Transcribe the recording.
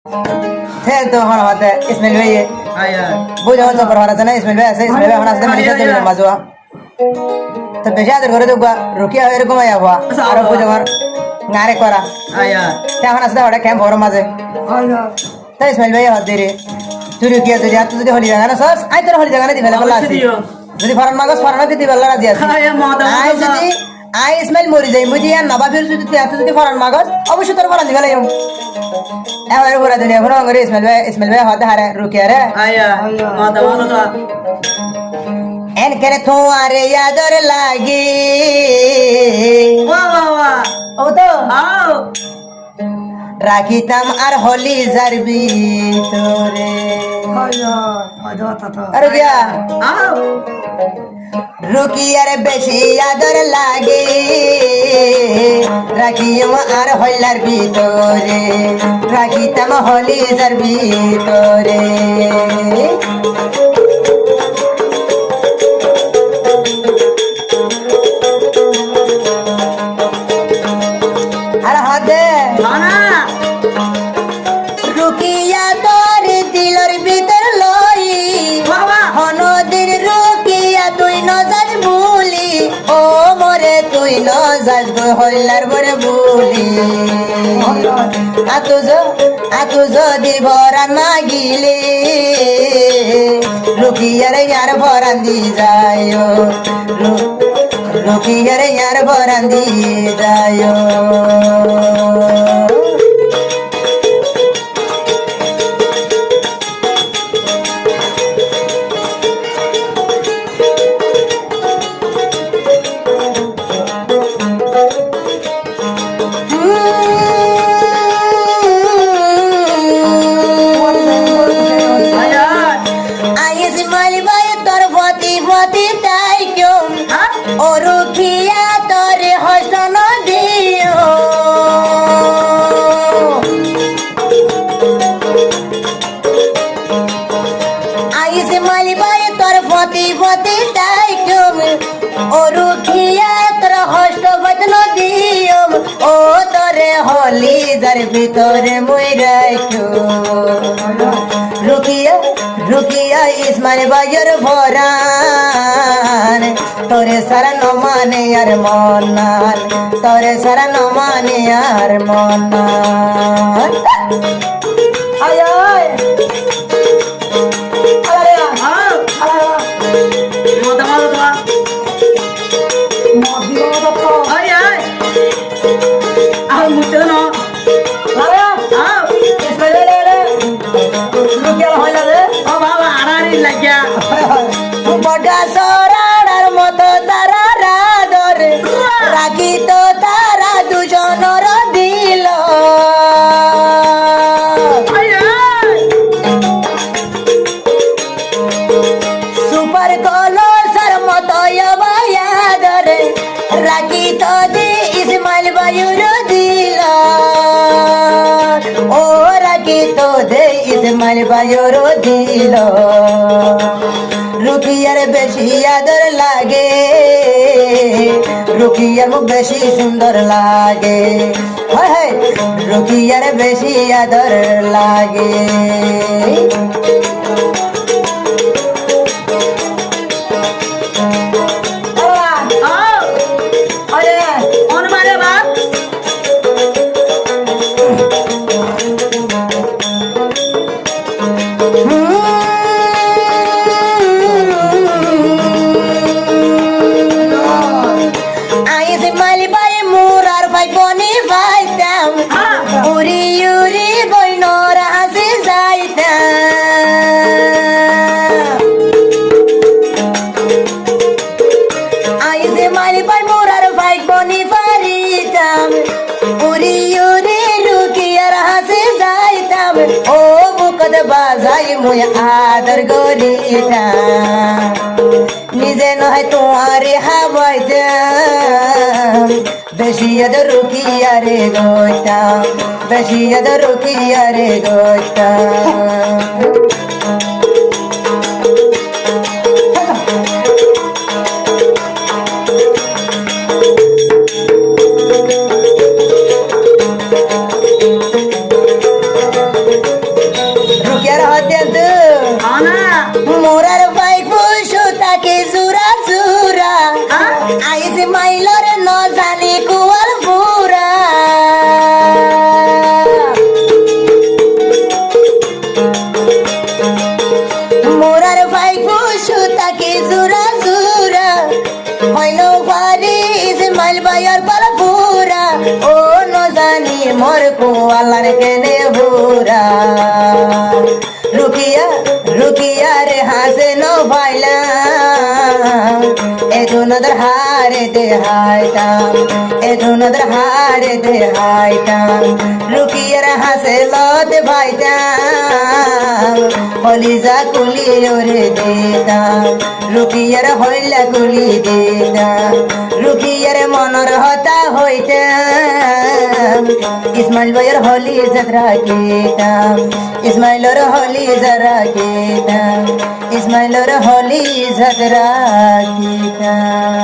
थे तो हमारा होता है इसमें भाई है वो जो तो परवाना था ना इसमें भाई ऐसे इसमें भाई हमारा से मैंने चल रहा मज़ा तो बेचा तो करे तो रुकिया है रुको मैं हुआ और वो जो हमारा नारे कोरा क्या हमारा से बड़ा कैंप हो रहा मज़े तो इसमें भाई होते रे तू रुकिया तो जा तुझे होली जगह ना सर आई तो होली जगह नहीं दिखला बल्ला सी যদি ফরান মাগস ফরান দিতে বললা রাজি আছে আই ইসমাইল মরি যাই মুজি আর নবা ফির যদি যদি ফরান মাগস অবশ্যই তোর ফরান দিবেলাই এবারে পুরা দুনিয়া ফরান করে ইসমাইল ভাই হতে হারে রুকিয়া রে আয়া মাতা ভালো তো এন করে তোমারে ইয়াদর লাগি ওয়া ওয়া ওয়া ও তো আও রাখিতাম আর হলি জারবি তোরে अरे क्या रुकिया रे बेशी आदर लागे राखियो आर हल्लार ভিতরে রাখিতাম হলি জার ভিতরে আর হাতে না রুকিয়া তোর দিলর ভিতর লই বাবা হনদিন রুকিয়া তুই ন যাস ভুলি ও মরে তুই ন যাস হল্লার মরে ভুলি আতু যদি ভরা না গিলে রুকিয়ার ইয়ার ভরান দি যায় রুকিয়ার ইয়ার ভরান দি যায় হলি যার ভিতরে মই রাখো রুকিয়া ইসমাইল ভাইয়ের ভরান তোরে সারা নমানে আর মনান তোরে সারা নমানে আর মনান আয় আয় আরে হ্যাঁ আরে মত মারো তো মদিও তো আয় আয় আহ মুতে না আরে আহ ইসমাইল রে রুকিয়া হইলা রে ও বাবা আড়াড়ি লাগিয়া বড়া সরাড়ার মতো তারা রাদর রাখি তো তারা দুজনর দিল সুপার কলসার মতো ইয়াদর রাখি তো দি ইসমাইল বায়ুর দিল ও রাখি তো দে ইসমাইল বায়ুর দিল রুকিয়ার বেশি আদর লাগে রুকিয়ার মুখ বেশি সুন্দর লাগে রুকিয়ার বেশি আদর লাগে বাজাই মুই আদর গরিটা নিজে নয় তোমারে হাবাইতা বেশি আদর রুকিয়া রে গইতা বেশি আদর রুকিয়া রে গইতা রুকিয়া রুকিয়া রে হাসে নো ভাইলা এ ধুনদর হারে দে হাইতাম এ ধুনদর হারে দে হাইতাম রুকিয়ার হাসে লতে ভাইতাম হলিজা কুলি ওরে দিতাম রুকিয়ার হইলা কুলি দিতাম রুকিয়ার মনর হতা হইতাম ইসমাইল ভাইয়ের হলি যাত্রা গীতাম ইসমাইলর হলি যারা গীতাম ইসমাইলর হলি যাত্রা গীতাম।